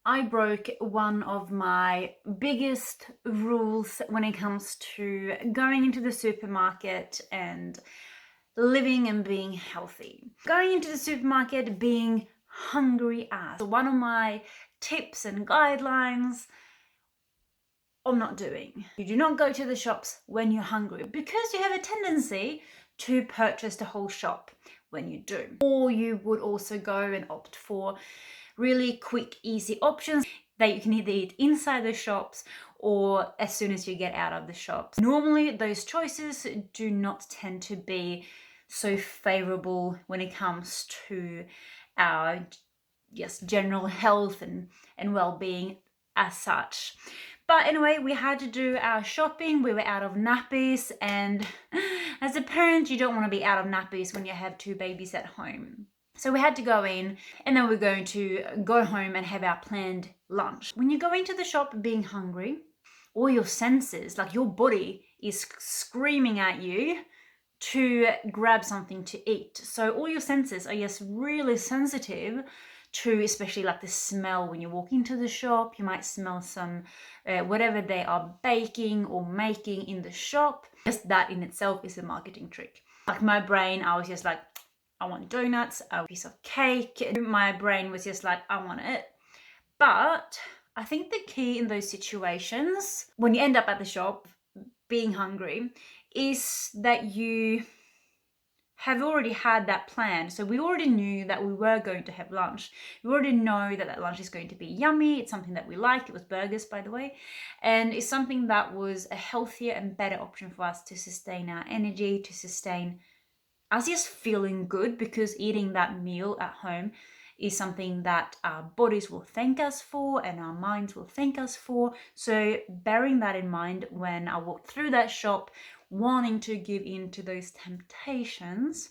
I broke one of my biggest rules when it comes to going into the supermarket and living and being healthy. Going into the supermarket being hungry as one of my tips and guidelines of not doing. You do not go to the shops when you're hungry because you have a tendency to purchase the whole shop when you do. Or you would also go and opt for really quick, easy options that you can either eat inside the shops or as soon as you get out of the shops. Normally, those choices do not tend to be so favorable when it comes to our general health and well-being as such. But anyway, we had to do our shopping. We were out of nappies, and as a parent, you don't want to be out of nappies when you have two babies at home. So we had to go in, and then we're going to go home and have our planned lunch. When you go into the shop being hungry, all your senses, like your body is screaming at you to grab something to eat. So all your senses are just really sensitive to, especially like the smell. When you walk into the shop, you might smell some whatever they are baking or making in the shop. Just that in itself is a marketing trick. Like my brain, I was just like, I want donuts, a piece of cake. My brain was just like, I want it. But I think the key in those situations, when you end up at the shop being hungry, is that you have already had that plan. So we already knew that we were going to have lunch. We already know that that lunch is going to be yummy. It's something that we like. It was burgers, by the way. And it's something that was a healthier and better option for us to sustain our energy, to sustain us just feeling good, because eating that meal at home is something that our bodies will thank us for and our minds will thank us for. So bearing that in mind when I walked through that shop, wanting to give in to those temptations,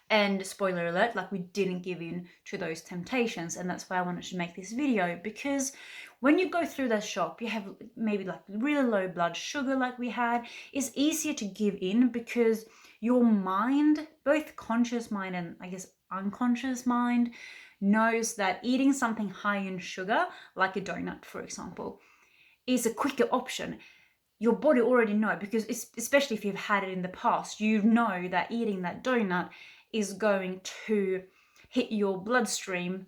and spoiler alert, like we didn't give in to those temptations, and that's why I wanted to make this video, because when you go through that shop, you have maybe like really low blood sugar like we had. It's easier to give in because your mind, both conscious mind and I guess unconscious mind, knows that eating something high in sugar, like a donut for example, is a quicker option. Your body already know, because especially if you've had it in the past, you know that eating that donut is going to hit your bloodstream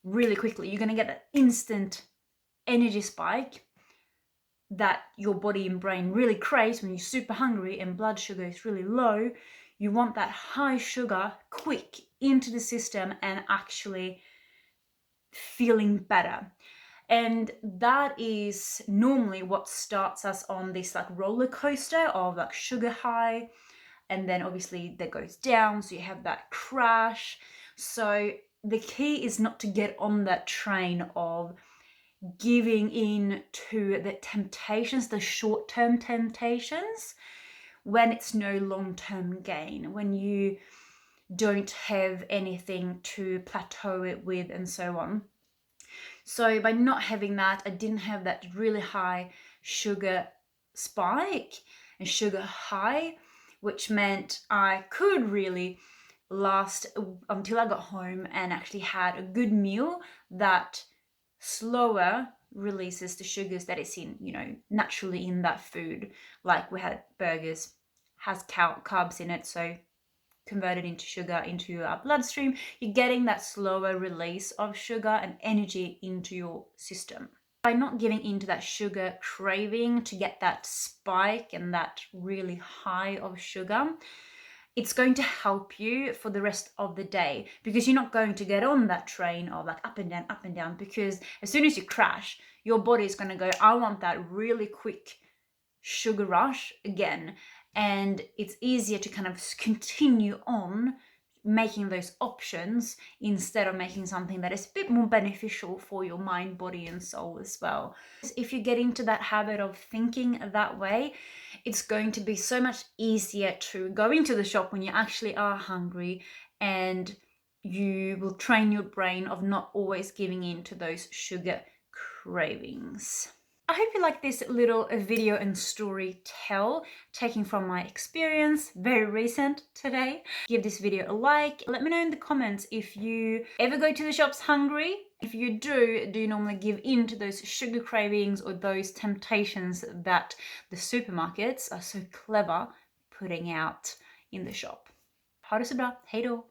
really quickly. You're going to get that instant energy spike that your body and brain really craves when you're super hungry and blood sugar is really low. You want that high sugar quick into the system and actually feeling better. And that is normally what starts us on this like roller coaster of like sugar high, and then obviously that goes down, so you have that crash. So the key is not to get on that train of giving in to the temptations, the short-term temptations, when it's no long-term gain, when you don't have anything to plateau it with and so on. So by not having that, I didn't have that really high sugar spike and sugar high, which meant I could really last until I got home and actually had a good meal that slower releases the sugars that is in, naturally in that food. Like we had burgers, has carbs in it, so converted into sugar into our bloodstream, you're getting that slower release of sugar and energy into your system. By not giving into that sugar craving to get that spike and that really high of sugar, it's going to help you for the rest of the day, because you're not going to get on that train of like up and down, because as soon as you crash, your body is going to go, I want that really quick sugar rush again. And it's easier to kind of continue on making those options instead of making something that is a bit more beneficial for your mind, body, and soul as well. If you get into that habit of thinking that way, it's going to be so much easier to go into the shop when you actually are hungry, and you will train your brain of not always giving in to those sugar cravings. I hope you like this little video and story tell, taking from my experience, very recent today. Give this video a like. Let me know in the comments if you ever go to the shops hungry If you do you normally give in to those sugar cravings or those temptations that the supermarkets are so clever putting out in the shop? Ha det så bra, hej då!